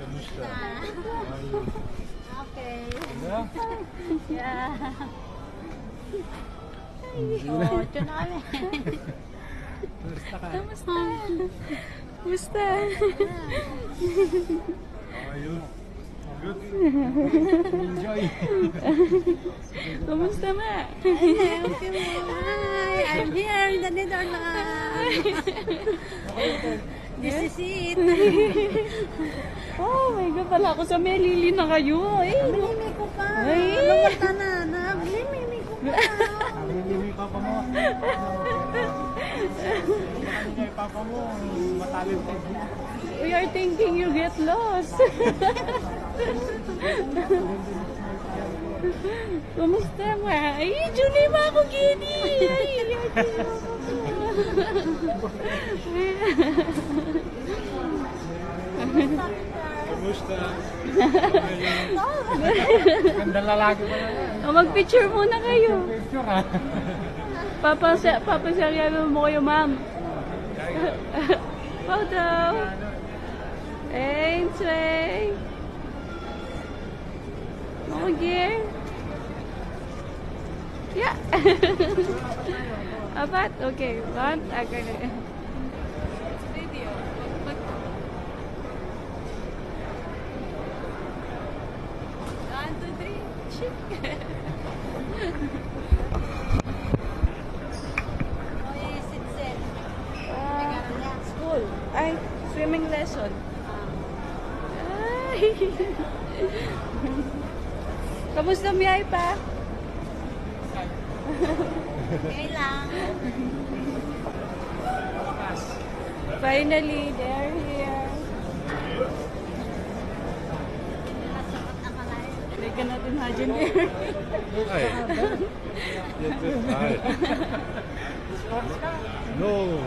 Kamusta? Okay. Yeah? Yeah. Oh, ito na kami. Kamusta ka? Kamusta? Kamusta? Ayun. Good. Enjoy. Kamusta ma? Hi, I'm here in the Netherlands. This is it. Oh my God, pala ako sa Melili na kayo. Mimi ko pa. Ay. Lumata na. Mimi ko pa. Namimimi papa mo. Kanina yung papa mo, matalented. We are thinking you get lost. Kumusta ma? Ay, Julie ma ako gini. Ay, Kamusta? Ganda lalaki pa na. Mag-picture muna kayo. Picture ha. Papasaryan mo kayo, ma'am. Photo. And sway. More gear. Yeah. Apat? Okay. One. Okay. Video. One, two, three. Chick. Oh, yes, it's it. School. Ay, swimming lesson. Ay. Kamusta miyay pa? Okay lang. Finally, they're here. They cannot imagine here. Hi. Hi. No.